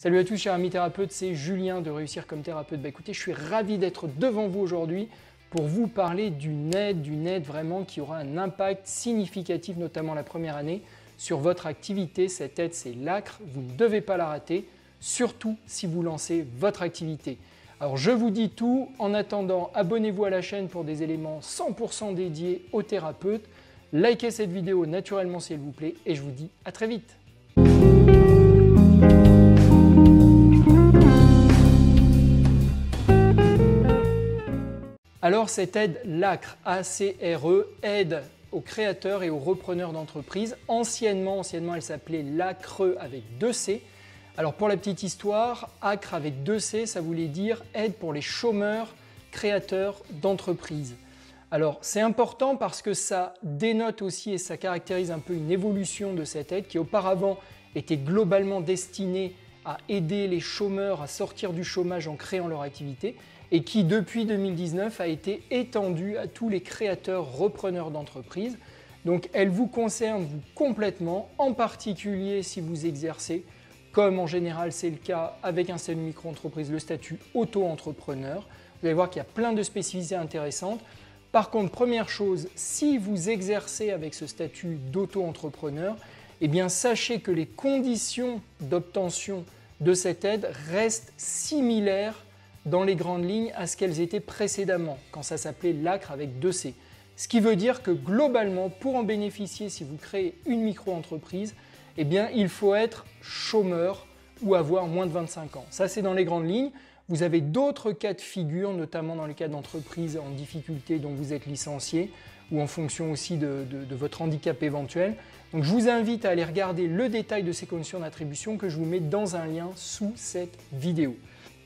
Salut à tous chers amis thérapeutes, c'est Julien de Réussir comme thérapeute. Écoutez, je suis ravi d'être devant vous aujourd'hui pour vous parler d'une aide vraiment qui aura un impact significatif, notamment la première année, sur votre activité. Cette aide, c'est l'ACRE, vous ne devez pas la rater, surtout si vous lancez votre activité. Alors je vous dis tout, en attendant, abonnez-vous à la chaîne pour des éléments 100% dédiés aux thérapeutes. Likez cette vidéo naturellement s'il vous plaît et je vous dis à très vite. Alors cette aide l'ACRE, A-C-R-E, aide aux créateurs et aux repreneurs d'entreprises. Anciennement, elle s'appelait l'ACRE avec 2 C. Alors pour la petite histoire, ACRE avec 2 C, ça voulait dire aide pour les chômeurs créateurs d'entreprises. Alors c'est important parce que ça dénote aussi et ça caractérise un peu une évolution de cette aide qui auparavant était globalement destinée à aider les chômeurs à sortir du chômage en créant leur activité et qui depuis 2019 a été étendue à tous les créateurs repreneurs d'entreprises. Donc elle vous concerne vous complètement, en particulier si vous exercez, comme en général c'est le cas avec un statut micro-entreprise, le statut auto-entrepreneur. Vous allez voir qu'il y a plein de spécificités intéressantes. Par contre, première chose, si vous exercez avec ce statut d'auto-entrepreneur, eh bien sachez que les conditions d'obtention de cette aide restent similaires dans les grandes lignes à ce qu'elles étaient précédemment, quand ça s'appelait l'ACRE avec 2 C. Ce qui veut dire que globalement, pour en bénéficier si vous créez une micro-entreprise, eh bien il faut être chômeur ou avoir moins de 25 ans. Ça c'est dans les grandes lignes. Vous avez d'autres cas de figure, notamment dans les cas d'entreprises en difficulté dont vous êtes licencié ou en fonction aussi de votre handicap éventuel. Donc je vous invite à aller regarder le détail de ces conditions d'attribution que je vous mets dans un lien sous cette vidéo.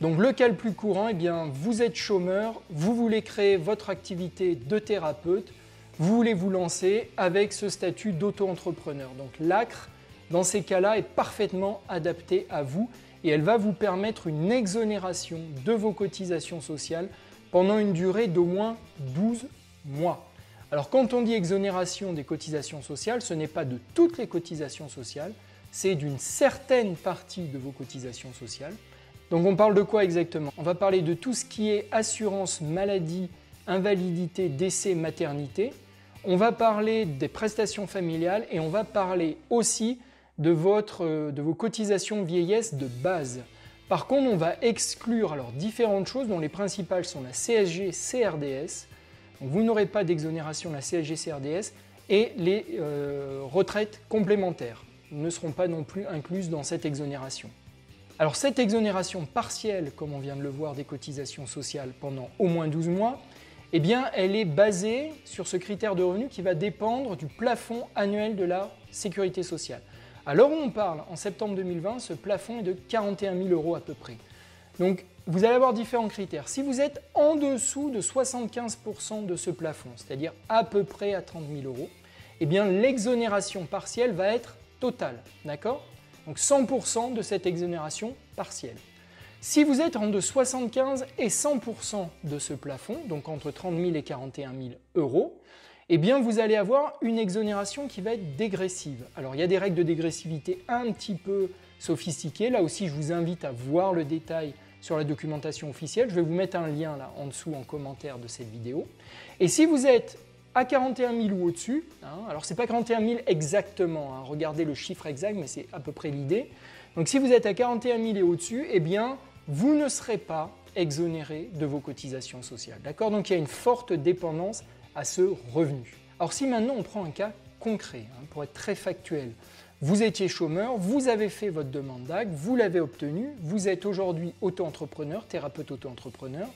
Donc le cas le plus courant, eh bien, vous êtes chômeur, vous voulez créer votre activité de thérapeute, vous voulez vous lancer avec ce statut d'auto-entrepreneur. Donc l'ACRE, dans ces cas-là, est parfaitement adaptée à vous et elle va vous permettre une exonération de vos cotisations sociales pendant une durée d'au moins 12 mois. Alors quand on dit exonération des cotisations sociales, ce n'est pas de toutes les cotisations sociales, c'est d'une certaine partie de vos cotisations sociales. Donc on parle de quoi exactement? On va parler de tout ce qui est assurance maladie, invalidité, décès, maternité. On va parler des prestations familiales et on va parler aussi de vos cotisations vieillesse de base. Par contre, on va exclure alors différentes choses dont les principales sont la CSG, CRDS. Donc vous n'aurez pas d'exonération de la CSG, CRDS et les retraites complémentaires ne seront pas non plus incluses dans cette exonération. Alors cette exonération partielle, comme on vient de le voir, des cotisations sociales pendant au moins 12 mois, eh bien, elle est basée sur ce critère de revenu qui va dépendre du plafond annuel de la sécurité sociale. À l'heure où on parle, en septembre 2020, ce plafond est de 41 000 € à peu près. Donc vous allez avoir différents critères. Si vous êtes en dessous de 75% de ce plafond, c'est-à-dire à peu près à 30 000 €, eh bien l'exonération partielle va être totale, d'accord ? Donc 100% de cette exonération partielle. Si vous êtes entre 75 et 100% de ce plafond, donc entre 30 000 et 41 000 €, eh bien vous allez avoir une exonération qui va être dégressive. Alors il y a des règles de dégressivité un petit peu sophistiquées. Là aussi, je vous invite à voir le détail sur la documentation officielle. Je vais vous mettre un lien là en dessous en commentaire de cette vidéo. Et si vous êtes à 41 000 ou au-dessus, alors c'est pas 41 000 exactement, regardez le chiffre exact, mais c'est à peu près l'idée. Donc si vous êtes à 41 000 et au-dessus, eh bien vous ne serez pas exonéré de vos cotisations sociales. D'accord ? Donc il y a une forte dépendance à ce revenu. Alors si maintenant on prend un cas concret, pour être très factuel, vous étiez chômeur, vous avez fait votre demande d'ACRE, vous l'avez obtenue, vous êtes aujourd'hui auto-entrepreneur, thérapeute auto-entrepreneur,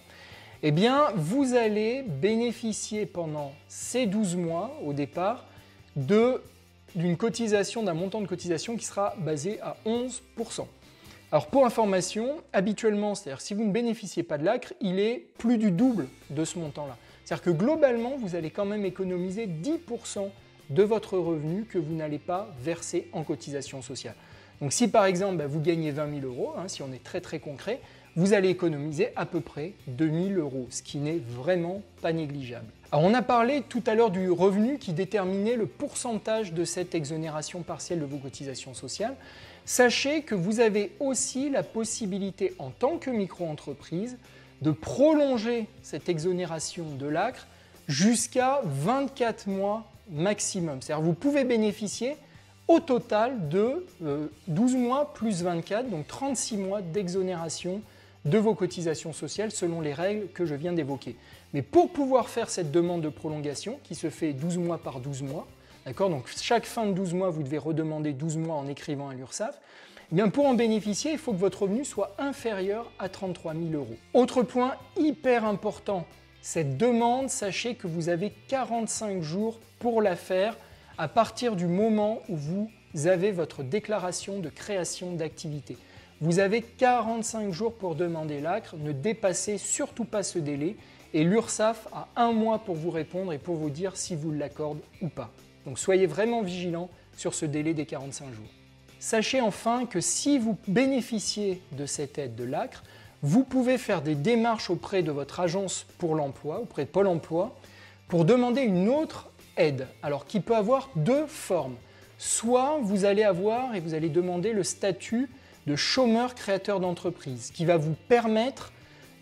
eh bien vous allez bénéficier pendant ces 12 mois au départ d'une cotisation, d'un montant de cotisation qui sera basé à 11%. Alors pour information, habituellement, c'est-à-dire si vous ne bénéficiez pas de l'ACRE, il est plus du double de ce montant-là. C'est-à-dire que globalement, vous allez quand même économiser 10% de votre revenu que vous n'allez pas verser en cotisation sociale. Donc si par exemple vous gagnez 20 000 €, si on est très très concret, vous allez économiser à peu près 2 000 €, ce qui n'est vraiment pas négligeable. Alors on a parlé tout à l'heure du revenu qui déterminait le pourcentage de cette exonération partielle de vos cotisations sociales. Sachez que vous avez aussi la possibilité en tant que micro-entreprise de prolonger cette exonération de l'ACRE jusqu'à 24 mois maximum. C'est-à-dire que vous pouvez bénéficier au total de 12 mois plus 24, donc 36 mois d'exonération de vos cotisations sociales selon les règles que je viens d'évoquer. Mais pour pouvoir faire cette demande de prolongation qui se fait 12 mois par 12 mois, d'accord, donc chaque fin de 12 mois, vous devez redemander 12 mois en écrivant à l'URSSAF, eh bien pour en bénéficier, il faut que votre revenu soit inférieur à 33 000 €. Autre point hyper important, cette demande, sachez que vous avez 45 jours pour la faire à partir du moment où vous avez votre déclaration de création d'activité. Vous avez 45 jours pour demander l'ACRE, ne dépassez surtout pas ce délai et l'URSSAF a 1 mois pour vous répondre et pour vous dire si vous l'accorde ou pas. Donc soyez vraiment vigilants sur ce délai des 45 jours. Sachez enfin que si vous bénéficiez de cette aide de l'ACRE, vous pouvez faire des démarches auprès de votre agence pour l'emploi, auprès de Pôle emploi, pour demander une autre aide, alors qui peut avoir deux formes. Soit vous allez avoir et vous allez demander le statut de chômeur créateur d'entreprise, qui va vous permettre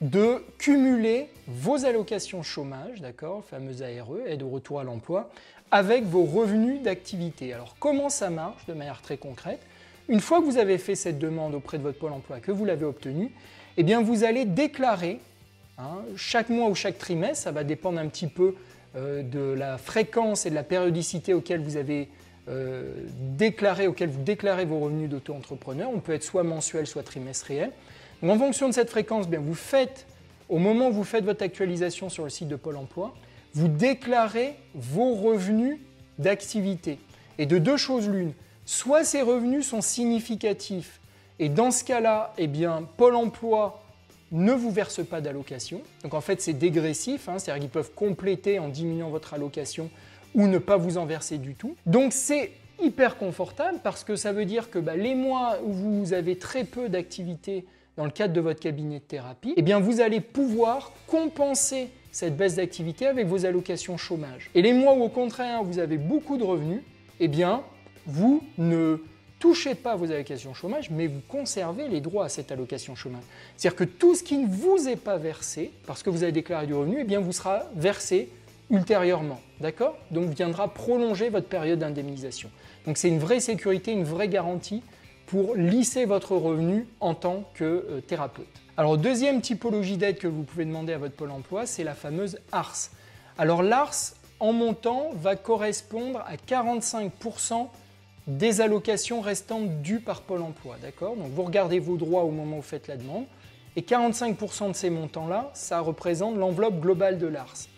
de cumuler vos allocations chômage, d'accord, fameuse ARE, aide au retour à l'emploi, avec vos revenus d'activité. Alors comment ça marche de manière très concrète? Une fois que vous avez fait cette demande auprès de votre Pôle emploi, que vous l'avez obtenue, eh bien vous allez déclarer, chaque mois ou chaque trimestre, ça va dépendre un petit peu de la fréquence et de la périodicité auquel vous avez auquel vous déclarez vos revenus d'auto-entrepreneur. On peut être soit mensuel, soit trimestriel. Donc, en fonction de cette fréquence, bien, au moment où vous faites votre actualisation sur le site de Pôle emploi, vous déclarez vos revenus d'activité. Et de deux choses l'une, soit ces revenus sont significatifs, et dans ce cas-là, eh bien, Pôle emploi ne vous verse pas d'allocation. Donc en fait, c'est dégressif, c'est-à-dire qu'ils peuvent compléter en diminuant votre allocation ou ne pas vous en verser du tout. Donc c'est hyper confortable parce que ça veut dire que les mois où vous avez très peu d'activité dans le cadre de votre cabinet de thérapie, eh bien vous allez pouvoir compenser cette baisse d'activité avec vos allocations chômage. Et les mois où au contraire vous avez beaucoup de revenus, eh bien vous ne touchez pas vos allocations chômage, mais vous conservez les droits à cette allocation chômage. C'est-à-dire que tout ce qui ne vous est pas versé, parce que vous avez déclaré du revenu, eh bien vous sera versé ultérieurement, d'accord? Donc viendra prolonger votre période d'indemnisation. Donc c'est une vraie sécurité, une vraie garantie pour lisser votre revenu en tant que thérapeute. Alors deuxième typologie d'aide que vous pouvez demander à votre Pôle emploi, c'est la fameuse ARS. Alors l'ARS, en montant, va correspondre à 45% des allocations restantes dues par Pôle emploi, d'accord? Donc vous regardez vos droits au moment où vous faites la demande, et 45% de ces montants-là, ça représente l'enveloppe globale de l'ARS.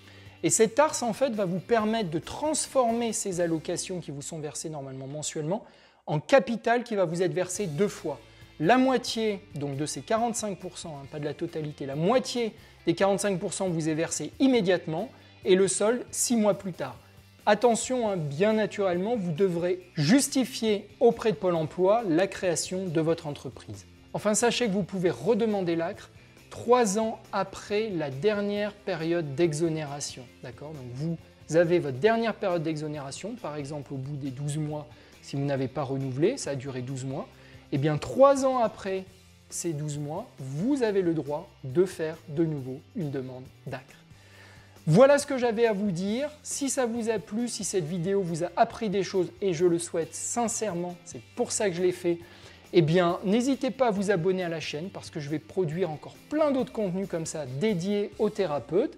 Et cette ARS, en fait, va vous permettre de transformer ces allocations qui vous sont versées normalement mensuellement en capital qui va vous être versé 2 fois. La moitié donc de ces 45%, pas de la totalité, la moitié des 45% vous est versé immédiatement et le solde 6 mois plus tard. Attention, bien naturellement, vous devrez justifier auprès de Pôle emploi la création de votre entreprise. Enfin, sachez que vous pouvez redemander l'ACRE 3 ans après la dernière période d'exonération. D'accord ? Donc vous avez votre dernière période d'exonération, par exemple au bout des 12 mois, si vous n'avez pas renouvelé, ça a duré 12 mois, et bien 3 ans après ces 12 mois, vous avez le droit de faire de nouveau une demande d'ACRE. Voilà ce que j'avais à vous dire. Si ça vous a plu, si cette vidéo vous a appris des choses, et je le souhaite sincèrement, c'est pour ça que je l'ai fait, eh bien, n'hésitez pas à vous abonner à la chaîne parce que je vais produire encore plein d'autres contenus comme ça dédiés aux thérapeutes.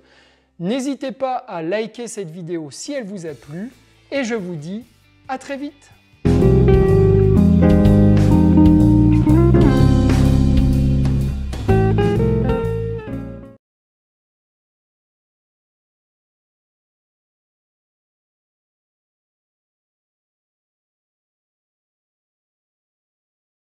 N'hésitez pas à liker cette vidéo si elle vous a plu et je vous dis à très vite.